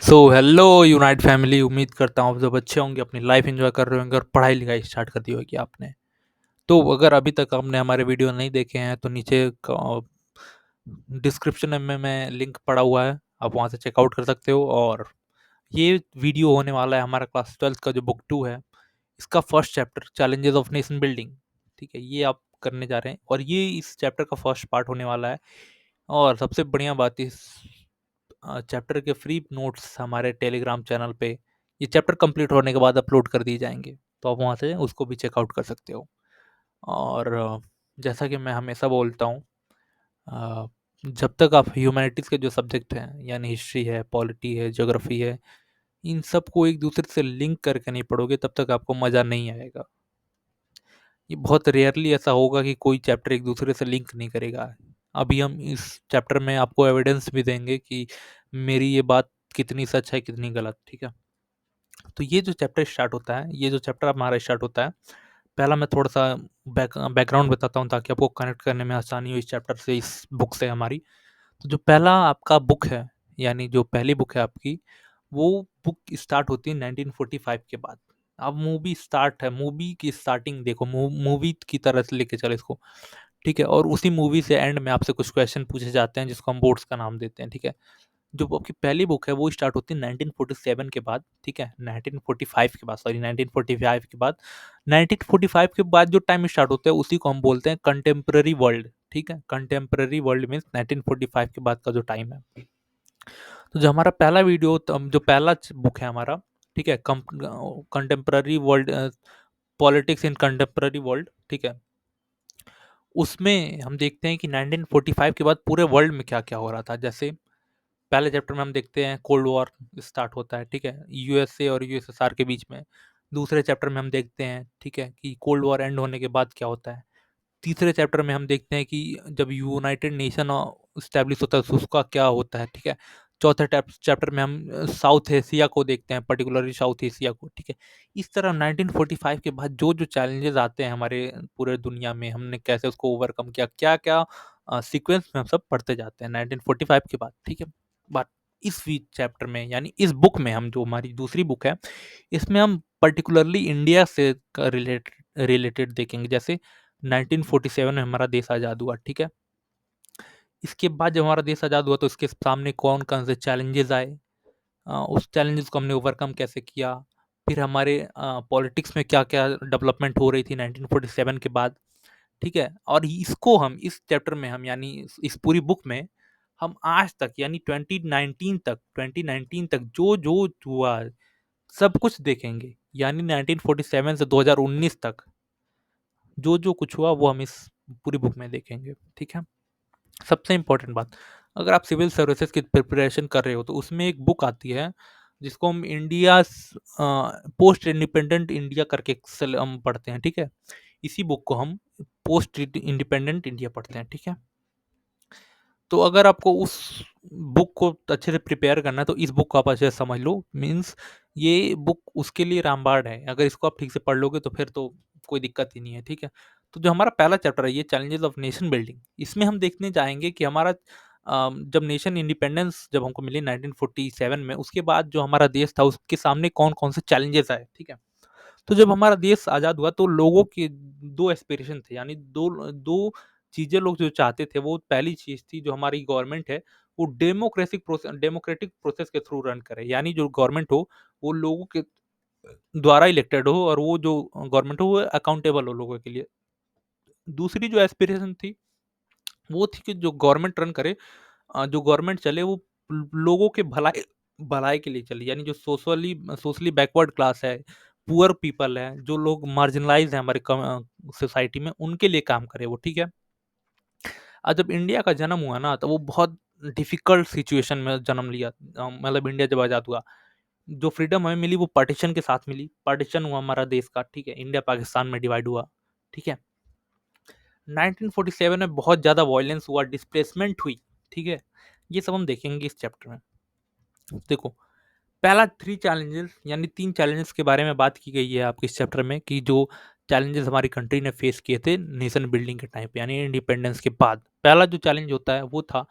So hello unite family. उम्मीद करता हूँ आप सब अच्छे होंगे, अपनी लाइफ एंजॉय कर रहे होंगे और पढ़ाई लिखाई स्टार्ट कर दी होगी आपने। तो अगर अभी तक आपने हमारे वीडियो नहीं देखे हैं तो नीचे डिस्क्रिप्शन में मैं लिंक पड़ा हुआ है, आप वहाँ से चेकआउट कर सकते हो। और ये वीडियो होने वाला है हमारा क्लास 12th का जो बुक 2 है, इसका first chapter challenges of nation building. ठीक है, ये आप करने जा रहे हैं और ये इस चैप्टर का फर्स्ट पार्ट होने वाला है। और सबसे बढ़िया बात इस चैप्टर के फ्री नोट्स हमारे टेलीग्राम चैनल पे ये चैप्टर कंप्लीट होने के बाद अपलोड कर दिए जाएंगे, तो आप वहाँ से उसको भी चेकआउट कर सकते हो। और जैसा कि मैं हमेशा बोलता हूँ, जब तक आप ह्यूमैनिटीज़ के जो सब्जेक्ट हैं यानी हिस्ट्री है, पॉलिटी है, ज्योग्राफी है, इन सब को एक दूसरे से लिंक करके नहीं पढ़ोगे तब तक आपको मज़ा नहीं आएगा। ये बहुत रेयरली ऐसा होगा कि कोई चैप्टर एक दूसरे से लिंक नहीं करेगा। अभी हम इस चैप्टर में आपको एविडेंस भी देंगे कि मेरी ये बात कितनी सच है, कितनी गलत। ठीक है, तो ये जो चैप्टर स्टार्ट होता है, ये जो चैप्टर हमारा स्टार्ट होता है, पहला मैं थोड़ा सा बैकग्राउंड बताता हूँ ताकि आपको कनेक्ट करने में आसानी हो इस चैप्टर से, इस बुक से हमारी। तो जो पहला आपका बुक है, यानी जो पहली बुक है आपकी, वो बुक स्टार्ट होती है 1945 के बाद। अब मूवी स्टार्ट है, मूवी की स्टार्टिंग देखो, मूवी की तरह से लेके चलो इसको। ठीक है, और उसी मूवी से एंड में आपसे कुछ क्वेश्चन पूछे जाते हैं जिसको हम बोर्ड्स का नाम देते हैं। ठीक है, जो आपकी पहली बुक है वो स्टार्ट होती है 1947 के बाद। ठीक है, 1945 के बाद, सॉरी 1945 के बाद। 1945 के बाद जो टाइम स्टार्ट होता है उसी को हम बोलते हैं कंटेम्प्रेरी वर्ल्ड। ठीक है, कंटेम्प्रेरी वर्ल्ड मीन्स 1945 के बाद का जो टाइम है। तो जो हमारा पहला वीडियो, जो पहला बुक है हमारा, ठीक है, contemporary world, politics in contemporary world. ठीक है, उसमें हम देखते हैं कि 1945 के बाद पूरे वर्ल्ड में क्या क्या हो रहा था। जैसे पहले चैप्टर में हम देखते हैं कोल्ड वॉर स्टार्ट होता है। ठीक है, यूएसए और यूएसएसआर के बीच में। दूसरे चैप्टर में हम देखते हैं, ठीक है, कि कोल्ड वॉर एंड होने के बाद क्या होता है। तीसरे चैप्टर में हम देखते हैं कि जब यूनाइटेड नेशन स्टैब्लिश होता है तो उसका क्या होता है। ठीक है, चौथे चैप्टर में हम साउथ एशिया को देखते हैं, पर्टिकुलरली साउथ एशिया को। ठीक है, इस तरह 1945 के बाद जो जो चैलेंजेस आते हैं हमारे पूरे दुनिया में, हमने कैसे उसको ओवरकम किया, क्या क्या सीक्वेंस में हम सब पढ़ते जाते हैं 1945 के बाद। ठीक है, बात इस वीक चैप्टर में यानी इस बुक में, हम जो हमारी दूसरी बुक है, इसमें हम पर्टिकुलरली इंडिया से रिलेटेड देखेंगे। जैसे 1947 में हमारा देश आज़ाद हुआ। ठीक है, इसके बाद जब हमारा देश आज़ाद हुआ तो इसके सामने कौन कौन से चैलेंजेस आए, उस चैलेंजेस को हमने ओवरकम कैसे किया। फिर हमारे पॉलिटिक्स में क्या क्या डेवलपमेंट हो रही थी 1947 के बाद। ठीक है, और इसको हम इस चैप्टर में हम यानी इस पूरी बुक में हम आज तक यानी 2019 तक जो जो हुआ सब कुछ देखेंगे। यानी 1947 से 2019 तक जो जो कुछ हुआ वो हम इस पूरी बुक में देखेंगे। ठीक है, सबसे इम्पोर्टेंट बात, अगर आप सिविल सर्विसेज की प्रिपरेशन कर रहे हो तो उसमें एक बुक आती है जिसको हम इंडिया पोस्ट इंडिपेंडेंट इंडिया करके हम पढ़ते हैं। ठीक है, इसी बुक को हम पोस्ट इंडिपेंडेंट इंडिया पढ़ते हैं। ठीक है, तो अगर आपको उस बुक को अच्छे से प्रिपेयर करना है तो इस बुक को आप अच्छे से समझ लो। मीन्स ये बुक उसके लिए रामबाण है, अगर इसको आप ठीक से पढ़ लोगे तो फिर तो कोई दिक्कत ही नहीं है। ठीक है, तो जो हमारा पहला चैप्टर है ये चैलेंजेस ऑफ नेशन बिल्डिंग, इसमें हम देखने जाएंगे कि हमारा जब नेशन इंडिपेंडेंस जब हमको मिली 1947 में, उसके बाद जो हमारा देश था उसके सामने कौन कौन से चैलेंजेस आए। ठीक है, तो जब हमारा देश आज़ाद हुआ तो लोगों के दो एस्पिरेशन थे, यानी दो दो चीज़ें लोग जो चाहते थे। वो पहली चीज़ थी, जो हमारी गवर्नमेंट है वो डेमोक्रेटिक प्रोसेस के थ्रू रन करे, यानी जो गवर्नमेंट हो वो लोगों के द्वारा इलेक्टेड हो और वो जो गवर्नमेंट हो वो अकाउंटेबल हो लोगों के लिए। दूसरी जो एस्पिरेशन थी वो थी कि जो गवर्नमेंट रन करे, जो गवर्नमेंट चले वो लोगों के भलाई भलाई के लिए चले, यानी जो सोशली बैकवर्ड क्लास है, पुअर पीपल है, जो लोग मार्जिनलाइज है हमारे सोसाइटी में, उनके लिए काम करे वो। ठीक है, और जब इंडिया का जन्म हुआ ना तो वो बहुत डिफिकल्ट सिचुएशन में जन्म लिया। मतलब इंडिया जब आज़ाद हुआ, जो फ्रीडम हमें मिली वो पार्टीशन के साथ मिली। पार्टीशन हुआ हमारा देश का। ठीक है, इंडिया पाकिस्तान में डिवाइड हुआ। ठीक है, 1947 में बहुत ज़्यादा वायलेंस हुआ, डिस्प्लेसमेंट हुई। ठीक है, ये सब हम देखेंगे इस चैप्टर में। देखो, पहला थ्री चैलेंजेस यानी तीन चैलेंजेस के बारे में बात की गई है आपके इस चैप्टर में, कि जो चैलेंजेस हमारी कंट्री ने फेस किए थे नेशन बिल्डिंग के टाइम पे यानी इंडिपेंडेंस के बाद। पहला जो चैलेंज होता है वो था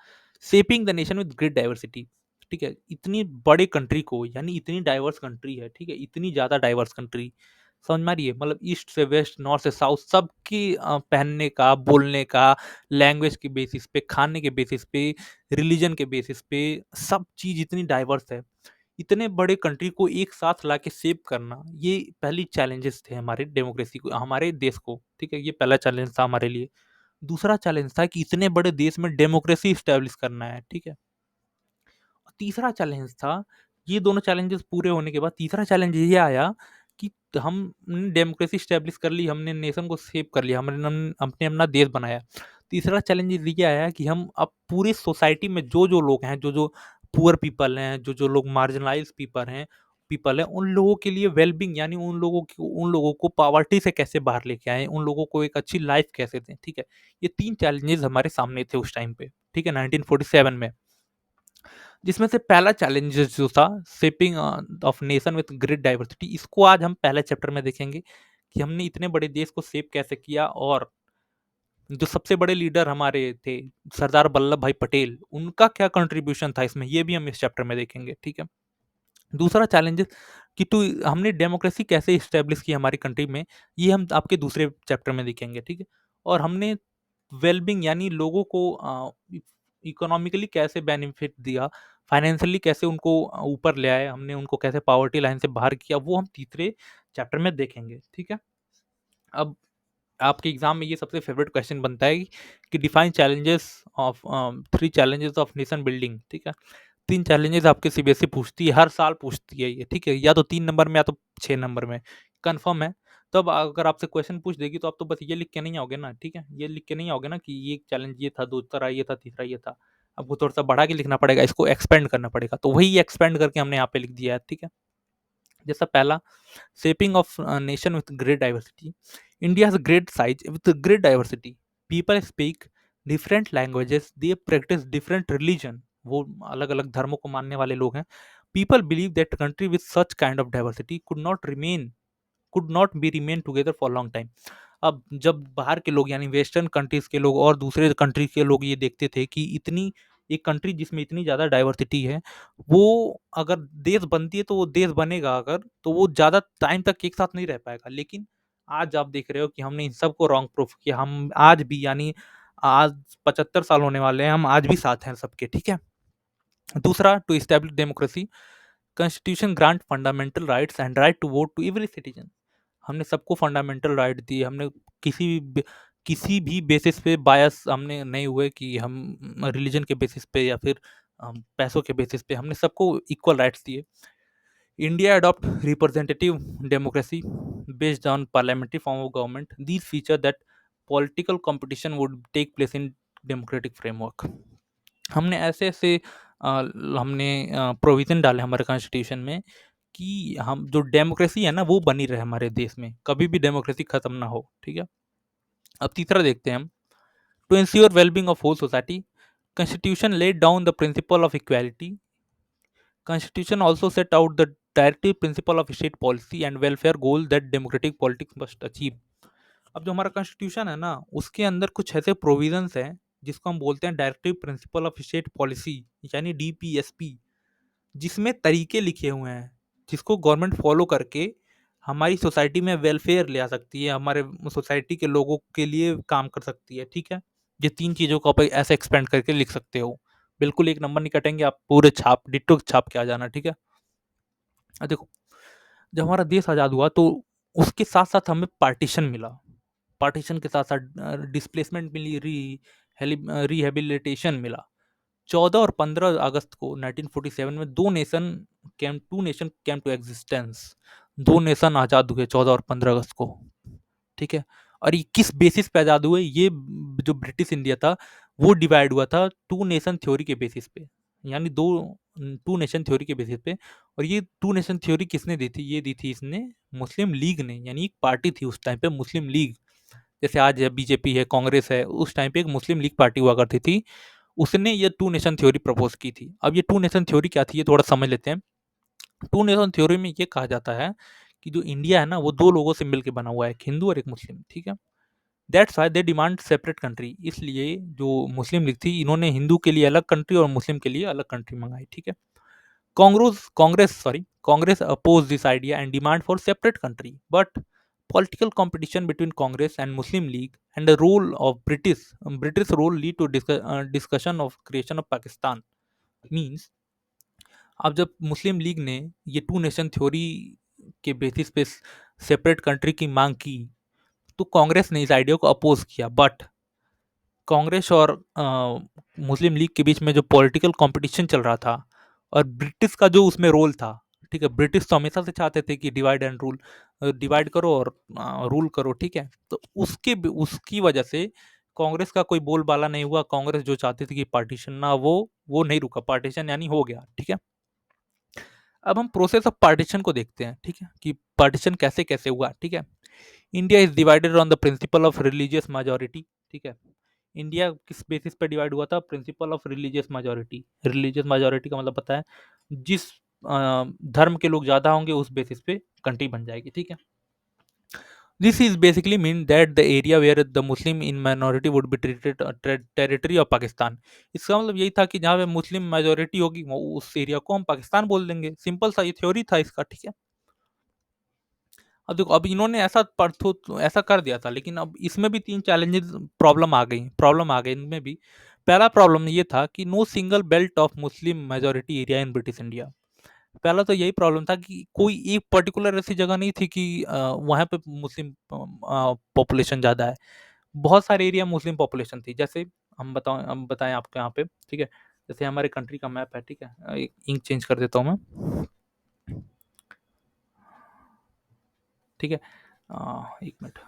shaping the nation with great diversity. ठीक है? इतनी बड़े कंट्री को, यानी इतनी डाइवर्स कंट्री है, ठीक है? इतनी ज़्यादा डाइवर्स कंट्री, समझ में आ रही है? मतलब ईस्ट से वेस्ट, नॉर्थ से साउथ, सबकी पहनने का, बोलने का, लैंग्वेज के बेसिस पे, खाने के बेसिस पे, रिलीजन के बेसिस पे, सब चीज़ इतनी डाइवर्स है। इतने बड़े कंट्री को एक साथ लाके सेव करना, ये पहली चैलेंजेस थे हमारे डेमोक्रेसी को, हमारे देश को, ठीक है? ये पहला चैलेंज था हमारे लिए। दूसरा चैलेंज था कि इतने बड़े देश में डेमोक्रेसी एस्टेब्लिश करना है, ठीक है? तीसरा चैलेंज था, ये दोनों चैलेंजेस पूरे होने के बाद तीसरा चैलेंज ये आया कि हमने डेमोक्रेसी एस्टेब्लिश कर ली, हमने नेशन को सेव कर लिया, हमने अपना देश बनाया। तीसरा चैलेंज ये आया कि हम अब पूरी सोसाइटी में जो-जो लोग हैं, जो-जो पुअर पीपल हैं, जो-जो लोग मार्जिनलाइज्ड पीपल हैं, उन लोगों के लिए वेल-बीइंग, यानी उन लोगों को पॉवर्टी से कैसे बाहर लेके आएँ, उन लोगों को एक अच्छी लाइफ़ कैसे दें, ठीक है? ये 3 चैलेंजेस हमारे सामने थे उस टाइम पे, ठीक है? 1947 में। जिसमें से पहला चैलेंजेस जो था, shaping of nation with great diversity, इसको आज हम पहले चैप्टर में देखेंगे कि हमने इतने बड़े देश को शेप कैसे किया, और जो सबसे बड़े लीडर हमारे थे, सरदार वल्लभ भाई पटेल, उनका क्या कंट्रीब्यूशन था इसमें, ये भी हम इस चैप्टर में देखेंगे, ठीक है? दूसरा चैलेंजेस कि हमने डेमोक्रेसी कैसे इस्टेब्लिश की हमारी कंट्री में, ये हम आपके दूसरे चैप्टर में देखेंगे, ठीक है? और हमने वेलबींग, यानी लोगों को इकोनॉमिकली कैसे बेनिफिट दिया, फाइनेंशियली कैसे उनको ऊपर ले आए, हमने उनको कैसे पॉवर्टी लाइन से बाहर किया, वो हम तीसरे चैप्टर में देखेंगे, ठीक है? अब आपके एग्जाम में ये सबसे फेवरेट क्वेश्चन बनता है कि define challenges of 3 challenges of nation building, ठीक है? 3 चैलेंजेस आपके सीबीएसई पूछती है, हर साल पूछती है ये, ठीक है? या तो 3 नंबर में या तो 6 नंबर में, कन्फर्म है। तो अब अगर आपसे क्वेश्चन पूछ देगी तो आप तो बस ये लिख के नहीं आओगे ना, ठीक है? ये लिख के नहीं आओगे ना कि ये चैलेंज ये था, दूसरा ये था, तीसरा ये था। आपको थोड़ा-सा बढ़ा के लिखना पड़ेगा, इसको एक्सपेंड करना पड़ेगा। तो वही एक्सपेंड करके हमने यहाँ पे लिख दिया है, ठीक है? जैसा पहला, shaping of nation with great diversity. India has a great size with a great diversity. People speak different languages. They practice different religion. वो अलग अलग धर्मों को मानने वाले लोग हैं. People believe that country with such kind of diversity could not be remain together for long time. अब जब बाहर के लोग, यानी वेस्टर्न कंट्रीज के लोग और दूसरे कंट्री के लोग ये देखते थे कि इतनी एक कंट्री जिसमें इतनी ज़्यादा डाइवर्सिटी है, वो अगर देश बनती है तो वो देश बनेगा अगर, तो वो ज़्यादा टाइम तक एक साथ नहीं रह पाएगा। लेकिन आज आप देख रहे हो कि हमने इन सबको रॉन्ग प्रूफ किया। हम आज भी, यानी आज 75 साल होने वाले हैं, हम आज भी साथ हैं सबके, ठीक है? दूसरा, to establish democracy, constitution grant fundamental rights and right to vote to every citizen. हमने सबको फंडामेंटल राइट दिए, हमने किसी भी बेसिस पे बायस हमने नहीं हुए कि हम रिलीजन के बेसिस पे या फिर पैसों के बेसिस पे, हमने सबको इक्वल राइट्स दिए। India adopt representative democracy based on parliamentary form of government, these feature that political competition would take place in democratic framework. हमने ऐसे-ऐसे हमने प्रोविज़न डाले हमारे कॉन्स्टिट्यूशन में कि हम जो डेमोक्रेसी है ना, वो बनी रहे हमारे देश में, कभी भी डेमोक्रेसी खत्म ना हो, ठीक है? अब तीसरा देखते हैं हम, to ensure wellbeing of whole society, constitution laid down the principle of equality, constitution also set out the directive principle of state policy and welfare goal that democratic politics must achieve. अब जो हमारा constitution है ना, उसके अंदर कुछ ऐसे provisions हैं जिसको हम बोलते हैं directive principle of state policy, यानी डीपीएसपी, जिसमें तरीके लिखे हुए हैं जिसको गवर्नमेंट फॉलो करके हमारी सोसाइटी में वेलफेयर ले आ सकती है, हमारे सोसाइटी के लोगों के लिए काम कर सकती है, ठीक है? ये 3 चीज़ों को आप ऐसे एक्सपेंड करके लिख सकते हो। बिल्कुल 1 नंबर नहीं कटेंगे, आप पूरे छाप डिट्टो छाप के आ जाना, ठीक है? देखो, जब हमारा देश आज़ाद हुआ तो उसके साथ-साथ हमें पार्टीशन मिला। पार्टीशन के साथ-साथ डिस्प्लेसमेंट मिली, रिहैबिलिटेशन मिला। 14 और 15 अगस्त को 1947 में 2 nation came to existence. 2 nation आज़ाद हुए 14 और 15 अगस्त को, ठीक है? और ये किस बेसिस पे आज़ाद हुए? ये जो ब्रिटिश इंडिया था, वो डिवाइड हुआ था 2 नेशन थ्योरी के बेसिस पे, यानी 2 नेशन थ्योरी के बेसिस पे। और ये 2 नेशन थ्योरी किसने दी थी? ये दी थी इसने मुस्लिम लीग ने, यानी एक पार्टी थी उस टाइम पे मुस्लिम लीग। जैसे आज है बीजेपी है, कांग्रेस है, उस टाइम पे एक मुस्लिम लीग पार्टी हुआ करती थी। उसने ये 2 नेशन थ्योरी प्रपोज़ की थी। अब ये 2 नेशन थ्योरी क्या थी, ये थोड़ा समझ लेते हैं। 2 नेशन थ्योरी में ये कहा जाता है कि जो इंडिया है ना, वो 2 लोगों से मिलके बना हुआ है, एक हिंदू और एक मुस्लिम, ठीक है? That's why they demand separate country. इसलिए जो मुस्लिम लीग थी, इन्होंने हिंदू के लिए अलग कंट्री और मुस्लिम के लिए अलग कंट्री मँगाई, ठीक है? Congress opposed this idea and demand for separate country. But political competition between Congress and Muslim League and the role of British role lead to discussion of creation of Pakistan. Means अब जब मुस्लिम league ने ये to nation theory के basis पे separate country की मांग की, तो कांग्रेस ने इस आइडिया को अपोज किया। बट कांग्रेस और मुस्लिम लीग के बीच में जो पॉलिटिकल कंपटीशन चल रहा था और ब्रिटिश का जो उसमें रोल था, ठीक है, ब्रिटिश तो हमेशा से चाहते थे कि डिवाइड एंड रूल, डिवाइड करो और रूल करो, ठीक है, तो उसकी वजह से कांग्रेस का कोई बोलबाला नहीं हुआ। कांग्रेस जो चाहती थी कि पार्टीशन ना, वो नहीं रुका, पार्टीशन यानी हो गया, ठीक है। अब हम प्रोसेस ऑफ पार्टीशन को देखते हैं, ठीक है, कि पार्टीशन कैसे कैसे हुआ, ठीक है। India is divided on the principle of religious majority, ठीक है। इंडिया किस बेसिस पे डिवाइड हुआ था? Principle of religious majority. Religious majority का मतलब पता है, जिस धर्म के लोग ज्यादा होंगे उस बेसिस पे कंट्री बन जाएगी, ठीक है। This is basically mean that the area where the Muslim in minority would be treated territory of Pakistan. इसका मतलब यही था कि जहाँ पे मुस्लिम मेजोरिटी होगी उस एरिया को हम पाकिस्तान बोल देंगे। सिंपल सा ये थ्योरी था इसका, ठीक है। अब देखो, अब इन्होंने ऐसा कर दिया था, लेकिन अब इसमें भी तीन चैलेंजेस, प्रॉब्लम आ गई इनमें भी। पहला प्रॉब्लम ये था कि no single belt of Muslim majority area in British India. पहला तो यही प्रॉब्लम था कि कोई एक पर्टिकुलर ऐसी जगह नहीं थी कि वहाँ पे मुस्लिम पॉपुलेशन ज़्यादा है। बहुत सारे एरिया मुस्लिम पॉपुलेशन थी। जैसे हम बताएं आपको यहाँ पे, ठीक है। जैसे हमारे कंट्री का मैप है, ठीक है, इंक चेंज कर देता हूँ मैं, ठीक है। एक मिनट।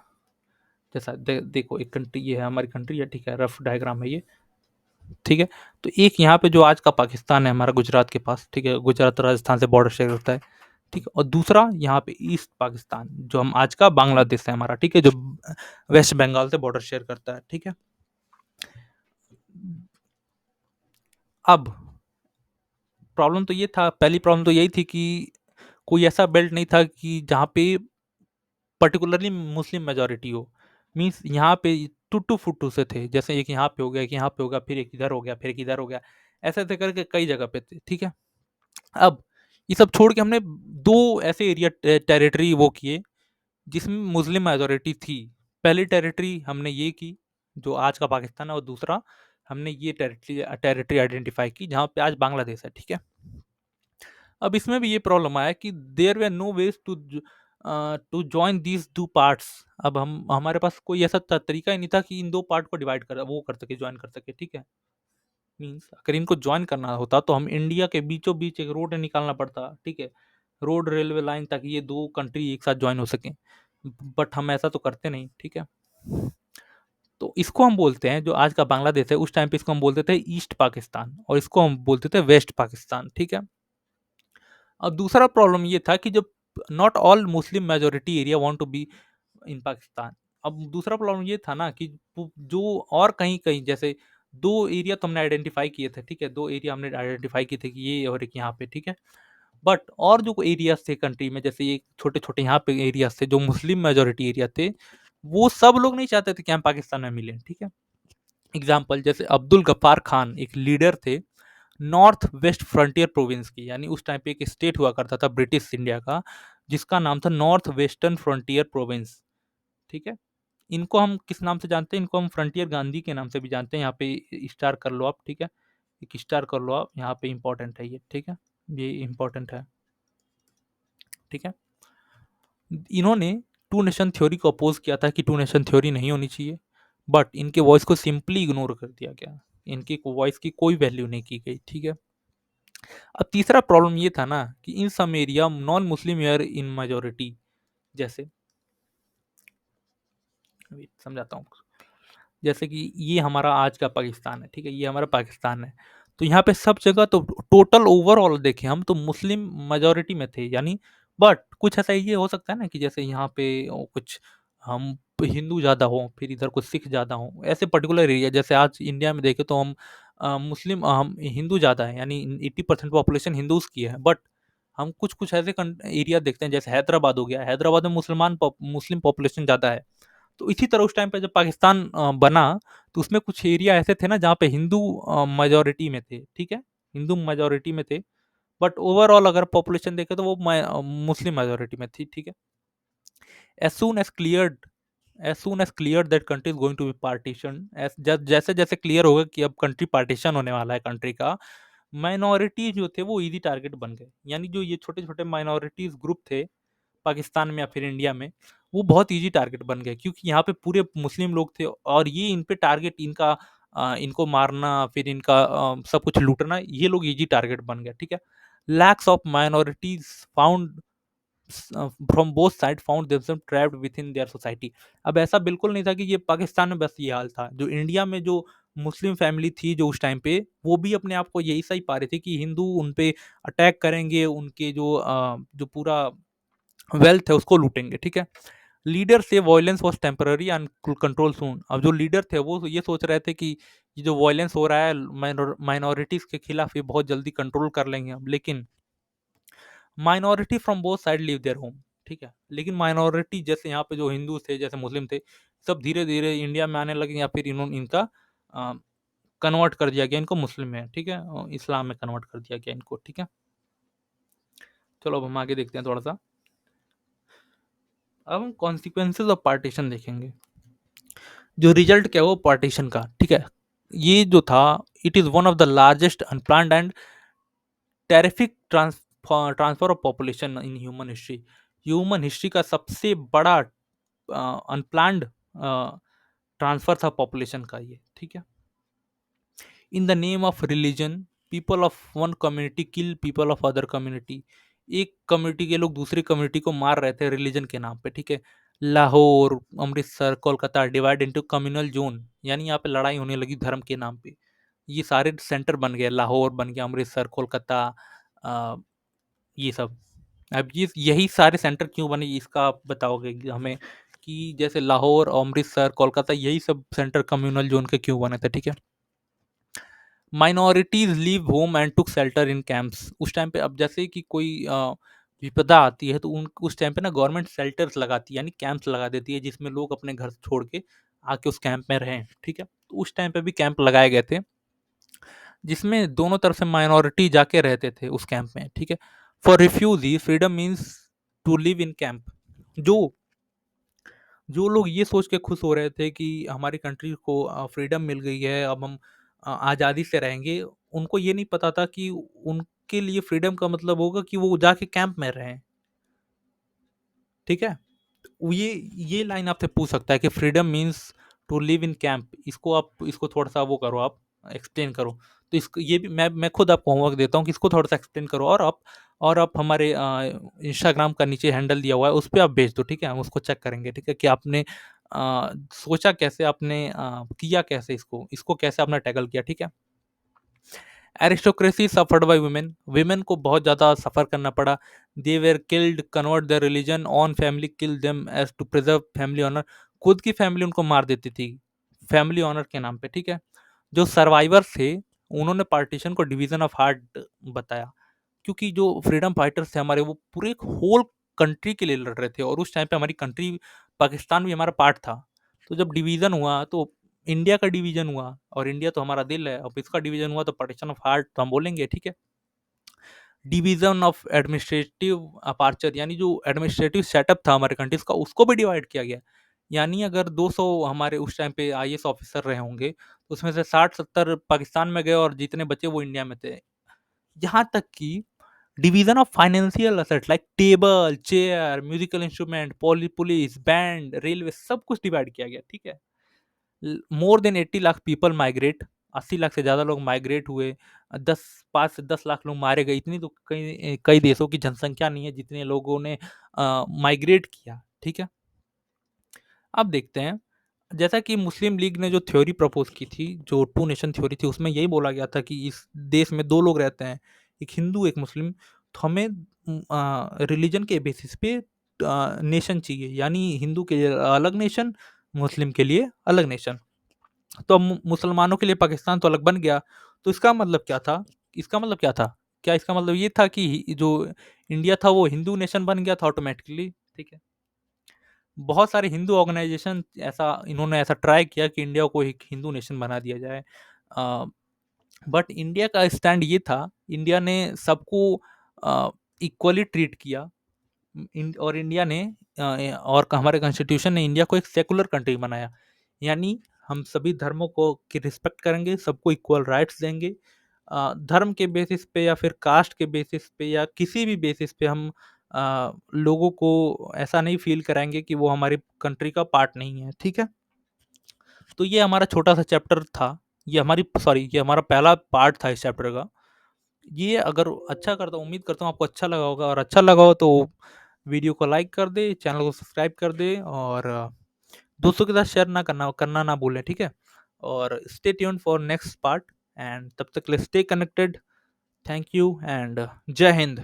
जैसा देखो, एक कंट्री ये है, हमारी कंट्री है, ठीक है, रफ डायग्राम है ये, ठीक है। तो एक यहाँ पे जो आज का पाकिस्तान है हमारा, गुजरात के पास, ठीक है, गुजरात राजस्थान से बॉर्डर शेयर करता है, ठीक है। और दूसरा यहाँ पे ईस्ट पाकिस्तान, जो हम आज का बांग्लादेश है हमारा, ठीक है, जो वेस्ट बंगाल से बॉर्डर शेयर करता है, ठीक है। अब प्रॉब्लम तो ये था, पहली प्रॉब्लम तो यही थी कि कोई ऐसा बेल्ट नहीं था कि जहाँ पे पर्टिकुलरली मुस्लिम मेजोरिटी हो। मीन्स यहाँ पे टुट्टू फुट्टू से थे, जैसे एक यहाँ पे हो गया, एक यहाँ पे हो गया, फिर एक इधर हो गया, फिर एक इधर हो गया, ऐसे ऐसे करके कई जगह पे थे, ठीक है। अब ये सब छोड़ के हमने दो ऐसे एरिया टेरिटरी वो किए जिसमें मुस्लिम मेजोरिटी थी। पहली टेरिटरी हमने ये की जो आज का पाकिस्तान है, और दूसरा हमने ये टेरिटरी टेरिटरी आइडेंटिफाई की जहाँ पे आज बांग्लादेश है, ठीक है। अब इसमें भी ये प्रॉब्लम आया कि there were no ways to join these two parts. अब हम हमारे पास कोई ऐसा तरीका ही नहीं था कि इन दो पार्ट को डिवाइड कर वो कर सके, ज्वाइन कर सके, ठीक है। मीन्स अगर इनको ज्वाइन करना होता तो हम इंडिया के बीचों बीच एक रोड निकालना पड़ता, ठीक है, रोड रेलवे लाइन, ताकि ये दो कंट्री एक साथ ज्वाइन हो सकें। बट हम ऐसा तो करते नहीं, ठीक है। तो इसको हम बोलते हैं, जो आज का बांग्लादेश है उस टाइम पे इसको हम बोलते थे ईस्ट पाकिस्तान, और इसको हम बोलते थे वेस्ट पाकिस्तान, ठीक है। अब दूसरा प्रॉब्लम ये था कि जब not all Muslim majority area want to be in Pakistan. अब दूसरा प्रॉब्लम ये था ना कि जो और कहीं कहीं जैसे दो एरिया तो हमने आइडेंटिफाई किए थे, ठीक है, दो एरिया हमने आइडेंटिफाई किए थे कि ये और एक यहाँ पे, ठीक है। बट और जो एरियाज थे कंट्री में, जैसे ये छोटे छोटे यहाँ पे एरियाज थे जो मुस्लिम मेजोरिटी एरिया थे, वो सब लोग नहीं चाहते थे कि हम पाकिस्तान में मिलें, ठीक है। एग्जाम्पल, जैसे अब्दुल गफ्फार खान एक लीडर थे नॉर्थ वेस्ट फ्रंटियर प्रोविंस की, यानी उस टाइम पे एक स्टेट हुआ करता था ब्रिटिश इंडिया का, जिसका नाम था नॉर्थ वेस्टर्न फ्रंटियर प्रोविंस, ठीक है। इनको हम किस नाम से जानते हैं? इनको हम फ्रंटियर गांधी के नाम से भी जानते हैं। यहाँ पे स्टार कर लो आप, ठीक है, एक स्टार कर लो आप, यहाँ पे इंपॉर्टेंट है ये, ठीक है, ये इंपॉर्टेंट है, ठीक है। इन्होंने टू नेशन थ्योरी को अपोज किया था कि टू नेशन थ्योरी नहीं होनी चाहिए, बट इनके वॉइस को सिंपली इग्नोर कर दिया गया, इनकी वॉइस की कोई वैल्यू नहीं की गई, ठीक है। अब तीसरा प्रॉब्लम ये था ना कि in some area non Muslim were in majority. जैसे अभी समझाता हूँ, जैसे कि ये हमारा आज का पाकिस्तान है, ठीक है, ये हमारा पाकिस्तान है। तो यहाँ पे सब जगह तो टोटल ओवरऑल देखें हम तो मुस्लिम मेजोरिटी में थे, यानी बट कुछ ऐसा ये हो सकता है ना कि जैसे यहाँ पे कुछ हम हिंदू ज़्यादा हो, फिर इधर कुछ सिख ज़्यादा हो, ऐसे पर्टिकुलर एरिया, जैसे आज इंडिया में देखें तो हम मुस्लिम हम हिंदू ज़्यादा है, यानी 80% पॉपुलेशन हिंदूज की है। बट हम कुछ कुछ ऐसे एरिया देखते हैं, जैसे हैदराबाद हो गया, हैदराबाद में मुस्लिम पॉपुलेशन ज़्यादा है। तो इसी तरह उस टाइम पे जब पाकिस्तान बना, तो उसमें कुछ एरिया ऐसे थे ना जहाँ पे हिंदू मेजोरिटी में थे, ठीक है, हिंदू मेजोरिटी में थे। बट ओवरऑल अगर पॉपुलेशन देखें तो वो मुस्लिम मेजोरिटी में थी, ठीक है। As soon as cleared as soon as clear that country is going to be partition, जैसे जैसे क्लियर होगा कि अब कंट्री पार्टीशन होने वाला है कंट्री का, माइनॉरिटी जो थे वो इजी टारगेट बन गए। यानी जो ये छोटे छोटे माइनॉरिटीज ग्रुप थे पाकिस्तान में या फिर इंडिया में, वो बहुत इजी टारगेट बन गए, क्योंकि यहाँ पे पूरे मुस्लिम लोग थे और ये इन पे टारगेट इनका इनको मारना, फिर इनका सब कुछ लूटना, ये लोग इजी टारगेट बन गए, ठीक है। Lakhs of minorities found from both side found themselves trapped within their society. अब ऐसा बिल्कुल नहीं था कि ये पाकिस्तान में बस ये हाल था, जो इंडिया में जो मुस्लिम फैमिली थी जो उस टाइम पे, वो भी अपने आप को यही सही पा रहे थे कि हिंदू उन पे अटैक करेंगे, उनके जो पूरा वेल्थ है उसको लूटेंगे, ठीक है। लीडर से violence was temporary and control soon. अब जो लीडर थे वो ये सोच रहे थे कि ये जो वॉयलेंस हो रहा है माइनॉरिटीज के खिलाफ, ये बहुत जल्दी कंट्रोल कर लेंगे हम, लेकिन minority from both side leave their home, ठीक है। लेकिन माइनॉरिटी जैसे यहाँ पे जो हिंदू थे, जैसे मुस्लिम थे, सब धीरे धीरे इंडिया में आने लगे, या फिर इन्होंने इनका कन्वर्ट कर दिया गया इनको मुस्लिम में, ठीक है, इस्लाम में कन्वर्ट कर दिया गया इनको, ठीक है। चलो अब हम आगे देखते हैं थोड़ा सा। अब हम कॉन्सिक्वेंसेज ऑफ पार्टीशन देखेंगे। जो रिजल्ट क्या हुआ पार्टीशन का, ठीक है। ये जो था, it is one of the largest unplanned and terrific transfer of population in human history. Human history का सबसे बड़ा अनप्लान्ड ट्रांसफर था पॉपुलेशन का ये, ठीक है। In the name of religion, people of one community kill people of other community. एक community के लोग दूसरी कम्युनिटी को मार रहे थे रिलीजन के नाम पे, ठीक है। Lahore, Amritsar, Kolkata divide into communal zone, यानी यहाँ पे लड़ाई होने लगी धर्म के नाम पे। ये सारे सेंटर बन गए, लाहौर बन गया, अमृतसर, कोलकाता, अ, ये सब। अब ये यही सारे सेंटर क्यों बने, इसका आप बताओगे कि हमें, कि जैसे लाहौर, अमृतसर, कोलकाता, यही सब सेंटर कम्युनल जोन के क्यों बने थे, ठीक है। Minorities leave home and took shelter in camps. उस टाइम पे अब जैसे कि कोई विपदा आती है तो उन उस टाइम पे ना गवर्नमेंट शेल्टर्स लगाती है, यानी कैंप्स लगा देती है, जिसमें लोग अपने घर छोड़ के आके उस कैंप में रहें, ठीक है। तो उस टाइम पे भी कैंप लगाए गए थे, जिसमें दोनों तरफ से माइनॉरिटी जाके रहते थे उस कैंप में, ठीक है। For refugee freedom means to live in camp. जो जो लोग ये सोच के खुश हो रहे थे कि हमारी कंट्री को फ्रीडम मिल गई है, अब हम आज़ादी से रहेंगे, उनको ये नहीं पता था कि उनके लिए फ्रीडम का मतलब होगा कि वो जाके कैंप में रहें, ठीक है। ये लाइन आपसे पूछ सकता है कि freedom means to live in camp, इसको आप इसको थोड़ा सा वो करो, आप एक्सप्लेन करो। तो इसको ये भी मैं खुद आपको होमवर्क देता हूँ कि इसको थोड़ा सा एक्सप्लेन करो, और आप हमारे इंस्टाग्राम का नीचे हैंडल दिया हुआ है उस पर आप भेज दो, ठीक है। हम उसको चेक करेंगे, ठीक है, कि आपने सोचा कैसे, आपने किया कैसे, इसको इसको कैसे आपने टैकल किया, ठीक है। Aristocracy suffered by women, women को बहुत ज़्यादा सफ़र करना पड़ा। They were killed, convert their religion on family kill them as to preserve family honour. खुद की फैमिली उनको मार देती थी फैमिली ऑनर के नाम पे, ठीक है। जो सर्वाइवर थे उन्होंने पार्टीशन को डिवीजन ऑफ हार्ट बताया, क्योंकि जो फ्रीडम फाइटर्स थे हमारे, वो पूरे एक होल कंट्री के लिए लड़ रहे थे, और उस टाइम पे हमारी कंट्री पाकिस्तान भी हमारा पार्ट था। तो जब डिवीज़न हुआ तो इंडिया का डिवीज़न हुआ, और इंडिया तो हमारा दिल है, अब इसका डिवीज़न हुआ तो पार्टीशन ऑफ हार्ट तो हम बोलेंगे, ठीक है। डिवीज़न ऑफ एडमिनिस्ट्रेटिव अपार्चर, यानी जो एडमिनिस्ट्रेटिव सेटअप था हमारे कंट्रीज़ का, उसको भी डिवाइड किया गया। यानी अगर 200 हमारे उस टाइम पे आईएएस ऑफिसर रहे होंगे, तो उसमें से 60-70 पाकिस्तान में गए और जितने बचे वो इंडिया में थे। यहाँ तक कि division of financial asset like table, chair, musical instrument, police, band, railway, सब कुछ डिवाइड किया गया, ठीक है। More than 80 lakh people migrate, 80 lakh से ज़्यादा लोग माइग्रेट हुए। 5 से 10 लाख लोग मारे गए। इतनी तो कई कई देशों की जनसंख्या नहीं है जितने लोगों ने माइग्रेट किया, ठीक है। अब देखते हैं, जैसा कि मुस्लिम लीग ने जो थ्योरी प्रपोज की थी, जो टू नेशन थ्योरी थी, उसमें यही बोला गया था कि इस देश में दो लोग रहते हैं, एक हिंदू एक मुस्लिम, तो हमें रिलीजन के बेसिस पे नेशन चाहिए, यानी हिंदू के लिए अलग नेशन, मुस्लिम के लिए अलग नेशन। तो अब मुसलमानों के लिए पाकिस्तान तो अलग बन गया। तो इसका मतलब क्या था, इसका मतलब क्या था, क्या इसका मतलब ये था कि जो इंडिया था वो हिंदू नेशन बन गया था ऑटोमेटिकली, ठीक है। बहुत सारे हिंदू ऑर्गेनाइजेशन इन्होंने ऐसा ट्राई किया कि इंडिया को एक हिंदू नेशन बना दिया जाए, बट इंडिया का स्टैंड ये था, इंडिया ने सबको इक्वली ट्रीट किया। और इंडिया ने और हमारे कॉन्स्टिट्यूशन ने इंडिया को एक सेकुलर कंट्री बनाया। यानी हम सभी धर्मों को की रिस्पेक्ट करेंगे, सबको इक्वल राइट्स देंगे। धर्म के बेसिस पे या फिर कास्ट के बेसिस पे या किसी भी बेसिस पे हम लोगों को ऐसा नहीं फील कराएंगे कि वो हमारी कंट्री का पार्ट नहीं है। ठीक है, तो ये हमारा छोटा सा चैप्टर था। ये हमारा पहला पार्ट था इस चैप्टर का। ये अगर अच्छा करता हूँ, उम्मीद करता हूँ आपको अच्छा लगा होगा, और अच्छा लगा हो तो वीडियो को लाइक कर दे, चैनल को सब्सक्राइब कर दे, और दोस्तों के साथ शेयर करना ना भूलें। ठीक है, और stay tuned for next part, and तब तक के लिए stay connected. Thank you and जय हिंद।